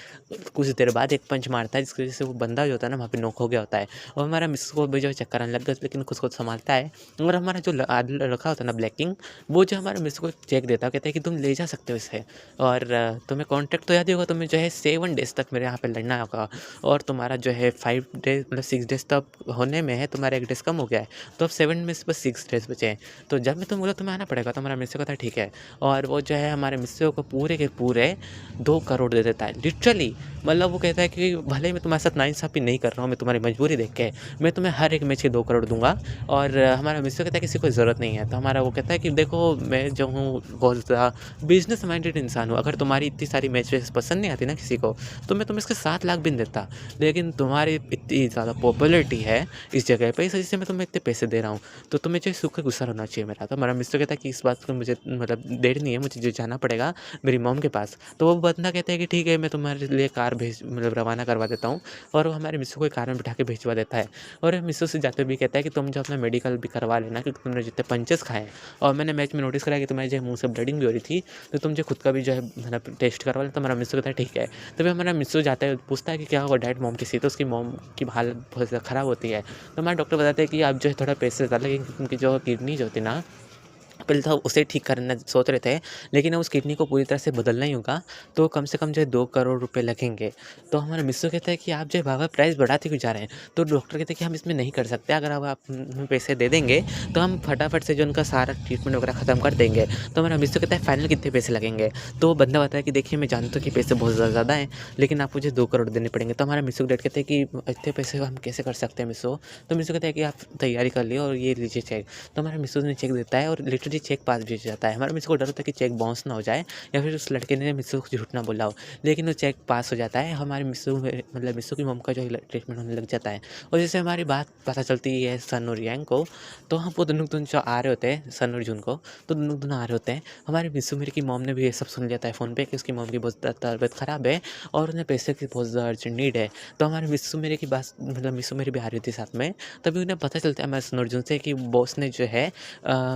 कुछ देर बाद एक पंच मारता है, जिसकी वजह से वो बंदा जो होता है ना वहाँ पे नॉक हो गया होता है, और हमारा मिस्सू को भी जो है चक्कर आने लग गया, लेकिन खुद को संभालता है। और हमारा जो लड़का होता है ना ब्लैक किंग, वो जो हमारे मिस्सू को चेक देता है, कहता है कि तुम ले जा सकते हो इसे, और तुम्हें कॉन्ट्रैक्ट तो याद ही होगा, तुम्हें जो है 7 डेज़ तक मेरे यहाँ पे लड़ना होगा, और तुम्हारा जो है 5 डेज़ मतलब 6 डेज़ तक होने में है, तुम्हारा 1 डेज़ कम हो गया है, तो अब 7 में से बस 6 डेज़ बचे हैं। तो जब मैं तुम बोला तुम्हें आना पड़ेगा, तो हमारा मिस्सू कहता है ठीक है, और वो जो है हमारे मिस्सू को पूरे के पूरे 2 करोड़ दे देता है लिटरली। मतलब वो कहता है कि भले ही मैं तुम्हारे साथ नाइंसाफ़ी नहीं कर रहा हूँ, मैं तुम्हारी मजबूरी देख के मैं तुम्हें हर एक मैच के 2 करोड़ दूँगा, और हमारा मिस्सू कहता है किसी को ज़रूरत नहीं है। तो हमारा वो कहता है कि देखो मैं जो हूँ बहुत ज़्यादा बिज़नेस माइंडेड इंसान हूँ, अगर तुम्हारी इतनी सारी मैचेस पसंद नहीं आती ना किसी को, तो मैं तुम्हें इसके 7 लाख भी नहीं देता। लेकिन तुम्हारी इतनी ज़्यादा पॉपुलैरिटी है इस जगह पे, इस वजह से मैं तुम्हें इतने पैसे दे रहा हूँ, तो तुम्हें जो सूखा गुस्सा होना चाहिए मेरा। तो हमारा मिस्टर कहता है कि इस बात को मुझे मतलब देर नहीं है, मुझे जो जाना पड़ेगा मेरी मॉम के पास। तो वो बंदा कहता है कि ठीक है मैं तुम्हारे लिए कार भेज मतलब रवाना करवा देता हूँ, और वो हमारे मिस्सू को एक कार में बिठा के भिजवा देता है, और मिस्सू से जाते हुए कहता है कि तुम जो अपना मेडिकल भी करवा लेना, क्योंकि तुमने जितने पंचेस खाए हैं, और मैंने मैच में नोटिस करा कि तुम्हारे जो मुँह से ब्लीडिंग भी हो रही थी, तो तुम जो खुद का भी जो है मतलब टेस्ट करवा लें। तो हमारा मिस्सू कहता है ठीक है। तभी हमारा मिस्सू जाता है, पूछता है कि क्या हुआ डैड मॉम कैसी है? तो उसकी मॉम की हालत बहुत ज़्यादा ख़राब होती है। तो हमारे डॉक्टर बताते हैं कि आप जो है थोड़ा पैसे ज़्यादा लगेंगे, क्योंकि उनकी जो किडनी जो होती है ना, पहले तो उसे ठीक करना सोच रहे थे, लेकिन अब उस किडनी को पूरी तरह से बदलना ही होगा, तो कम से कम जो है 2 करोड़ रुपए लगेंगे। तो हमारा मिस्सू कहता है कि आप जो है बार-बार प्राइस बढ़ाते क्यों जा रहे हैं? तो डॉक्टर कहते हैं कि हम इसमें नहीं कर सकते, अगर अब आप हमें पैसे दे देंगे, तो हम फटाफट से जो उनका सारा ट्रीटमेंट वगैरह ख़त्म कर देंगे। तो हमारा मिस्सू कहता है फाइनल कितने पैसे लगेंगे? तो वो बंदा बताया कि देखिए मैं जानता हूँ कि पैसे बहुत ज़्यादा हैं, लेकिन आप मुझे 2 करोड़ देने पड़ेंगे। तो हमारा मिस्सू डैड कहते हैं कि इतने पैसे हम कैसे कर सकते हैं मिस्सू? तो मिस्सू कहता है कि आप तैयारी कर लिए और ये लीजिए चेक। तो हमारा मिस्सू ने चेक देता है, और लिटरली चेक पास भी हो जाता है। हमारे मिस्सू को डर होता है कि चेक बाउंस ना हो जाए, या फिर उस लड़के ने मिस्सू को झूठ ना बोला हो, लेकिन वो चेक पास हो जाता है। हमारे मिस्सू मतलब मिस्सू की मॉम का जो है ट्रीटमेंट होने लग जाता है, और जैसे हमारी बात पता चलती है सन और यांग को, तो हम वो दोनों जो आ रहे होते हैं सन और जून को, तो दोनों आ रहे होते हैं। हमारे मिस्सू मेरी की मॉम ने भी ये सब सुन लिया था फ़ोन पे कि उसकी मॉम की बहुत ज़्यादा तबीयत ख़राब है, और उन्हें पैसे की बहुत ज़्यादा अर्जेंट नीड है। तो हमारे मिस्सू मेरे की बात मतलब मिस्सू मेरी भी आ रही थी साथ में, तभी उन्हें पता चलता है हमारे सन और जून से कि बॉस ने जो है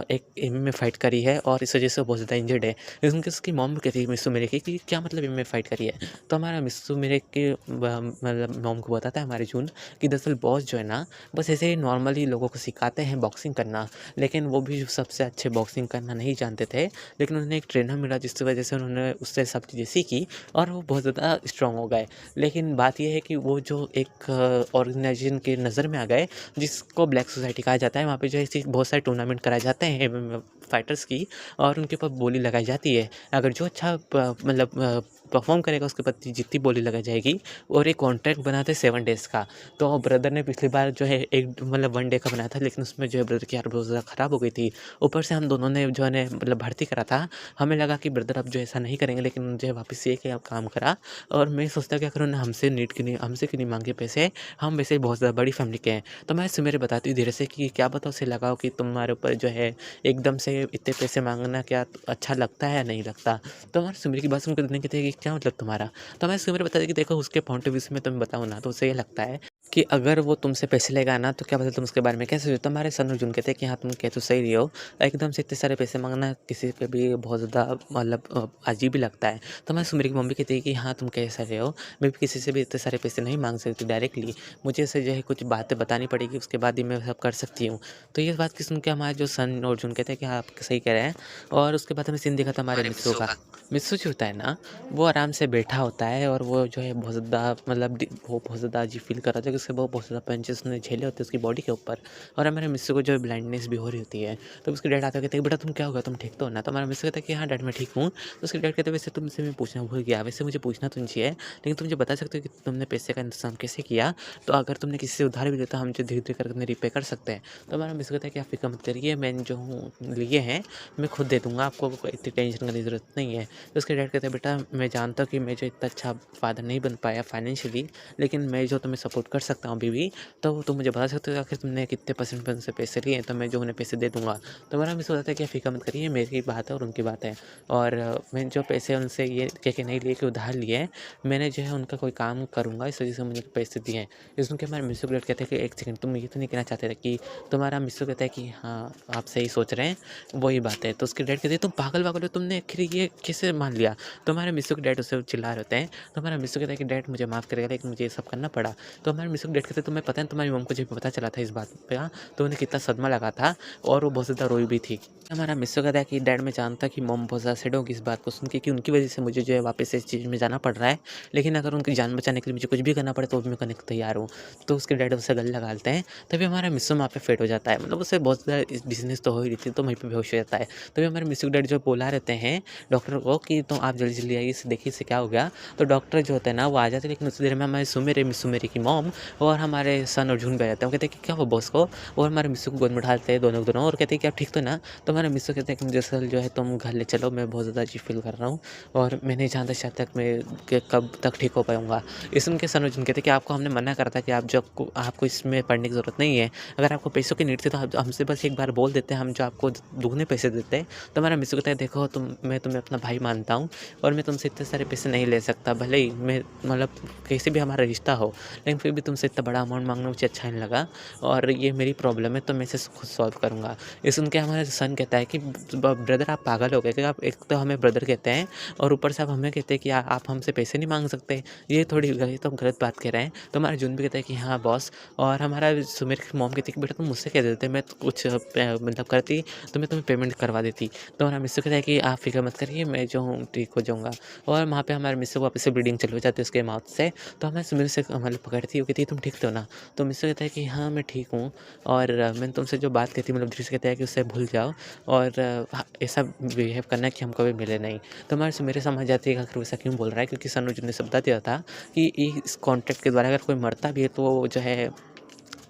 एक में फ़ाइट करी है और इस वजह से वो बहुत ज़्यादा इंजर्ड है। इसमें उसकी मॉम भी कहती है मिस्सू मेरे की कि क्या मतलब एमएमए फ़ाइट करी है? तो हमारा मिस्सू मेरे के मतलब मॉम को बताता है हमारे जून कि दरअसल बॉस जो है ना, बस ऐसे ही नॉर्मली लोगों को सिखाते हैं बॉक्सिंग करना, लेकिन वो भी सबसे अच्छे बॉक्सिंग करना नहीं जानते थे। लेकिन उन्हें एक ट्रेनर मिला जिसकी वजह से उन्होंने उससे सब चीज़ें सीखी और वो बहुत ज़्यादा स्ट्रॉन्ग हो गए। लेकिन बात ये है कि वो जो एक ऑर्गेनाइज़ेशन के नज़र में आ गए, जिसको ब्लैक सोसाइटी कहा जाता है, वहाँ पे जो है ऐसे बहुत सारे टूर्नामेंट कराए जाते हैं एमएमए फाइटर्स की और उनके ऊपर बोली लगाई जाती है। अगर जो अच्छा मतलब परफ़ॉर्म करेगा उसके ऊपर जितनी बोली लगाई जाएगी और एक कॉन्ट्रैक्ट बनाते हैं 7 डेज़ का। तो ब्रदर ने पिछली बार जो है एक मतलब 1 डे का बनाया था, लेकिन उसमें जो है ब्रदर की हालत बहुत ज़्यादा ख़राब हो गई थी। ऊपर से हम दोनों ने जो है ना मतलब भर्ती करा था। हमें लगा कि ब्रदर अब जो ऐसा नहीं करेंगे, लेकिन जो है वापस ये क्या काम करा और मैं सोचता कि अगर उन्होंने हमसे क्यों नहीं माँगे पैसे, हम वैसे ही बहुत ज़्यादा बड़ी फैमिली के हैं। तो मैं सुमेरे बताती हूँ धीरे से कि क्या पता उसे लगा हो कि तुम्हारे ऊपर जो है एकदम से इतने पैसे माँगना क्या अच्छा लगता है या नहीं लगता। तो हमारे सुमेरे की बात सुनकर कहने कहते हैं कि क्या मतलब तुम्हारा? तो हमारे सुमेरे बताते हैं कि देखो उसके पॉइंट ऑफ व्यू से मैं तुम्हें बताऊँ ना, तो उसे ये लगता है कि अगर वो तुमसे पैसे लेगा ना, तो क्या पता तुम उसके बारे में कैसे सोचो। तो हमारे सन अर्जुन कहते हैं कि हाँ, तुम कह तो सही रही हो। एकदम से इतने सारे पैसे माँगना किसी पे भी बहुत ज़्यादा मतलब अजीब ही लगता है। तो हमारी सुमेरी की मम्मी कहती है कि हाँ, तुम कह सही रहे हो। मैं भी किसी से भी इतने सारे पैसे नहीं माँग सकती डायरेक्टली। मुझे ऐसे जो है कुछ बातें बतानी पड़ेगी, उसके बाद ही मैं सब कर सकती हूँ। तो ये बात की सुन के हमारे जो सन अर्जुन कहते हैं कि हाँ, आप सही कह रहे हैं। और उसके बाद हमें सीन देखा था हमारे मित्रों का। मित्सू जो होता है ना, वो आराम से बैठा होता है और वो जो है बहुत ज़्यादा मतलब वो बहुत ज़्यादा अजीब फ़ील कर रहा था कि उससे वो बहुत ज़्यादा पंचेस उसने झेले होते हैं उसकी बॉडी के ऊपर। और हमारे मिस्सू को जो है ब्लाइंडनेस भी हो रही होती है। तो उसके डैड आके कहते हैं बेटा तुम क्या हो गया, तुम ठीक तो हो ना? तो हमारा मिस्सू कहता है कि हाँ डैड मैं ठीक हूँ। तो उसके डैड कहते हैं वैसे तुमसे मैं पूछना भूल गया, वैसे मुझे पूछना तो नहीं चाहिए, लेकिन तुम मुझे बता सकते हो कि तुमने पैसे का इंतज़ाम कैसे किया? तो अगर तुमने किसी से उधार भी लिया तो हम जो धीरे-धीरे करके रिपे कर सकते हैं। तो हमारा मिस्सू कहता है कि आप फ़िक्र मत करिए, मैं जो हूँ लिए हैं मैं खुद दे दूँगा, आपको इतनी टेंशन करने की ज़रूरत नहीं है। तो उसके डैड कहते हैं बेटा मैं जानता हूँ कि मैं जो इतना अच्छा फ़ादर नहीं बन पाया फाइनेंशियली, लेकिन मैं जो तुम्हें सपोर्ट कर सकता हूँ अभी भी, तो तुम मुझे बता सकते हो आखिर तुमने कितने परसेंट उनसे पैसे लिए हैं, तो मैं जो उन्हें पैसे दे दूँगा। तो मेरा मिस हो जाता है कि आप फ़िक्र मत करिए, मेरी बात है और उनकी बात है। और मैं जो पैसे उनसे ये कह के नहीं लिए कि उधार लिए हैं, मैंने जो है उनका कोई काम करूँगा, इस वजह से मुझे पैसे दिए हैं। ये सुन के हमारे मिस्टर ग्रेड कहते हैं कि 1 सेकंड तुम ये तो नहीं कहना चाहते थे कि तुम्हारा मिस्टर कहता है कि हाँ, आप सही सोच रहे हैं, वही बात है। तो उसके डैड कहते हैं तुम पागल-वागल हो, तुमने आखिर ये कैसे मान लिया? तो हमारे मिस्टर के डैड उससे चिल्ला रहे होते हैं। तो हमारा मिस्टर कहता है कि डैड मुझे माफ़ करिएगा, लेकिन मुझे ये सब करना पड़ा। तो हमारे मिस्टर के डैड कहते हैं तुम्हें पता है तुम्हारी मम्मी को जब पता चला था इस बात का, तो उन्हें कितना सदमा लगा था और वो बहुत ज़्यादा रोई भी थी। हमारा मिस्टर कहता है कि डैड मैं जानता कि मॉम बहुत ज़्यादा सैड होगी इस बात को सुन के कि उनकी वज़ह से मुझे जो है वापस से इस चीज़ में जाना पड़ रहा है। लेकिन अगर उनकी जान बचाने के लिए मुझे कुछ भी करना पड़े तो भी मैं करने को तैयार हूँ। तो उसके डैड उसे गले लगाते हैं, तभी हमारा मिस्टर वहाँ पे फेड हो जाता है। मतलब उससे बहुत ज़्यादा डिज़नेस तो हो ही रही थी, तो वहीं पे बेहोश हो जाता है। तभी हमारे मिस्टर के डैड जो बुला रहते हैं डॉक्टर को कि तो आप जल्दी-जल्दी आइए, इसे देखिए इससे क्या हो गया। तो डॉक्टर जो होता है ना वो आ जाते हैं, लेकिन उसी देर में हमारे सुमेरे की मॉम और हमारे सन अर्जुन भी आ जाते हैं। वो कहते हैं कि क्या हुआ बॉस को? और हमारे मिस्सू को गोद में उठाते हैं दोनों के दोनों और कहते हैं कि आप ठीक तो ना? तो हमारे मिस्सू कहते हैं कि मुझे असल जो है तुम घर ले चलो, मैं बहुत ज़्यादा अजीब फ़ील कर रहा हूँ और मैं नहीं जानता शायद तक मैं कि कब तक ठीक हो पाऊँगा। ये सुन के सन अर्जुन कहते हैं कि आपको हमने मना करा था कि आपको इसमें पढ़ने की ज़रूरत नहीं है। अगर आपको पैसों की नीड थी तो आप हमसे बस एक बार बोल देते, हम जो आपको दुगने पैसे देते। तो हमारा मिस्सू कहता है देखो मैं तुम्हें अपना भाई मानता हूँ और मैं तुमसे इतने सारे पैसे नहीं ले सकता, भले ही मैं मतलब कैसे भी हमारा रिश्ता हो, लेकिन फिर भी तुमसे इतना बड़ा अमाउंट माँगना मुझे अच्छा नहीं लगा और ये मेरी प्रॉब्लम है, तो मैं इसे खुद सॉल्व करूँगा। ये सुन के हमारा सन कहता है कि ब ब्रदर आप पागल हो गए क्या? आप एक तो हमें ब्रदर कहते हैं और ऊपर से आप हमें कहते हैं कि आप हमसे पैसे नहीं माँग सकते। ये तो गलत बात कह रहे हैं। तो हमारा जून भी कहता है कि हाँ बॉस। और हमारा सुमेर की मॉम कहती है कि बेटा तुम मुझसे कह देते, मैं तो कुछ मतलब करती तो मैं तुम्हें पेमेंट करवा देती। तो हमारा मिस्टर कहता है कि आप फ़िक्र मत करिए, मैं जो हूँ ठीक हो जाऊँगा। और वहाँ पे हमारे मिस्टर को वापस से ब्लीडिंग चालू हो जाती है उसके माउथ से। तो हमें सुमिर से मतलब पकड़ती है, वो कहती है तुम ठीक तो हो ना? तो मिस्टर कहता है कि हाँ मैं ठीक हूँ और मैंने तुमसे जो बात कही थी मतलब धीरे से कहता है कि उससे भूल जाओ और ऐसा बिहेव करना कि हम कभी मिले नहीं। तो हमारे सुमेर समझ जाती है कि आखिर वैसा क्यों बोल रहा है, क्योंकि सनोज ने सब बता दिया था कि इस कॉन्ट्रैक्ट के द्वारा अगर कोई मरता भी है तो वो जो है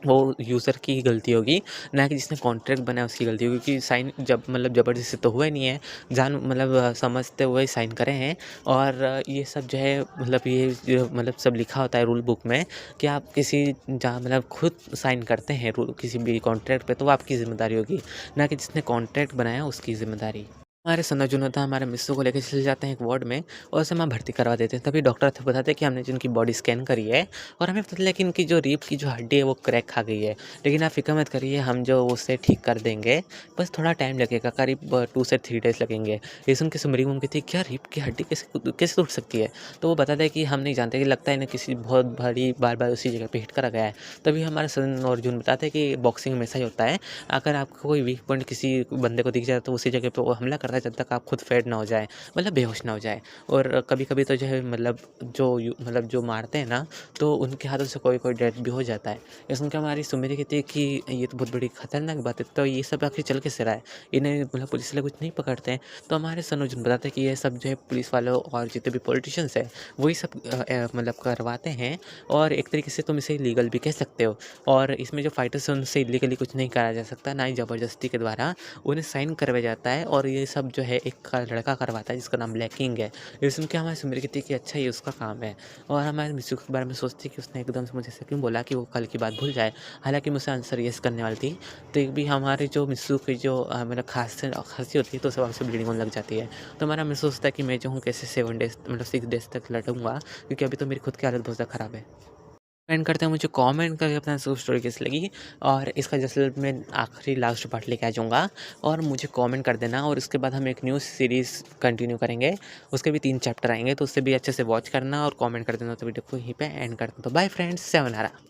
वो यूज़र की ही गलती होगी, ना कि जिसने कॉन्ट्रैक्ट बनाया उसकी गलती होगी, क्योंकि साइन जब मतलब ज़बरदस्ती तो हुआ ही नहीं है, मतलब समझते हुए साइन करे हैं। और ये सब जो है मतलब ये जो मतलब सब लिखा होता है रूल बुक में कि आप किसी जहाँ मतलब खुद साइन करते हैं किसी भी कॉन्ट्रैक्ट पे तो वो आपकी ज़िम्मेदारी होगी, ना कि जिसने कॉन्ट्रैक्ट बनाया उसकी ज़िम्मेदारी। हमारे सनाजुन होता है, हमारे मिस्सू को लेके चले जाते हैं एक वार्ड में और उसे वहाँ भर्ती करवा देते हैं। तभी डॉक्टर थ बताते हैं कि हमने जिनकी बॉडी स्कैन करी है और हमें पता चला कि इनकी जो रीढ़ की जो हड्डी है वो क्रैक खा गई है। लेकिन आप फ़िक्र मत करिए, हम जो उसे ठीक कर देंगे, बस थोड़ा टाइम लगेगा, करीब 2 से 3 डेज़ लगेंगे। ये सुन के सुमरी मम कहती है, क्या रीढ़ की हड्डी कैसे टूट सकती है? तो वो बताता है कि हम नहीं जानते, कि लगता है इन्हें किसी बहुत भारी बार-बार उसी जगह पे हिट करा गया है। तभी हमारे सन और अर्जुन बताते हैं कि बॉक्सिंग में ऐसा ही होता है, अगर आपको कोई वीक पॉइंट किसी बंदे को दिख जाए तो उसी जगह पे वो हमला करता है जब तक आप खुद फेड ना हो जाए, मतलब बेहोश ना हो जाए। और कभी-कभी तो जो है मतलब जो मारते हैं ना, तो उनके हाथों से कोई-कोई डेथ भी हो जाता है। ये सुन के हमारी सुमेरी कहती है कि ये तो बहुत बड़ी खतरनाक बात है, तो ये सब आखिर चल कैसे रहा है? इन्हें मतलब पुलिस वाले कुछ नहीं पकड़ते हैं। तो हमारे सनोजन बताते हैं कि ये सब जो है पुलिस वालों और जितने भी पॉलिटिशियंस हैं, वही सब मतलब करवाते हैं, और एक तरीके से तुम इसे इलीगल भी कह सकते हो। और इसमें जो फाइटर्स हैं उनसे इलीगली कुछ नहीं करा जा सकता, ना ही ज़बरदस्ती के द्वारा उन्हें साइन करवाया जाता है, और ये सब जो है एक लड़का करवाता है जिसका नाम ब्लैक किंग है। ये सुन के हमारी सुमिर कहती है कि अच्छा ये उसका काम है, और हमारे मिस्सू के बारे में सोचती है कि उसने एकदम से मुझे ऐसा क्यों बोला कि वो कल की बात भूल जाए। हालाँकि मुझसे आंसर येस करने वाली थी, तो एक भी हमारे जो मिस्सू की जो मतलब खाँसी होती है, तो सब हमसे ब्लीडिंग होने लग जाती है। तो हमारा मिस्सू सोचता है कि मैं जो हूँ कैसे 7 डेज़ मतलब 6 डेज़ तक लड़ूँगा, क्योंकि अभी तो मेरी खुद की हालत बहुत ज़्यादा ख़राब है। एंड करते हैं, मुझे कमेंट करके अपना सब स्टोरी कैसी लगी, और इसका जैसे मैं आखिरी लास्ट पार्ट लेके आ जाऊँगा, और मुझे कमेंट कर देना। और उसके बाद हम एक न्यू सीरीज़ कंटिन्यू करेंगे, उसके भी 3 चैप्टर आएँगे, तो उससे भी अच्छे से वॉच करना और कमेंट कर देना। तो वीडियो को यहीं पे एंड करते हैं। तो बाय फ्रेंड्स, सायोनारा।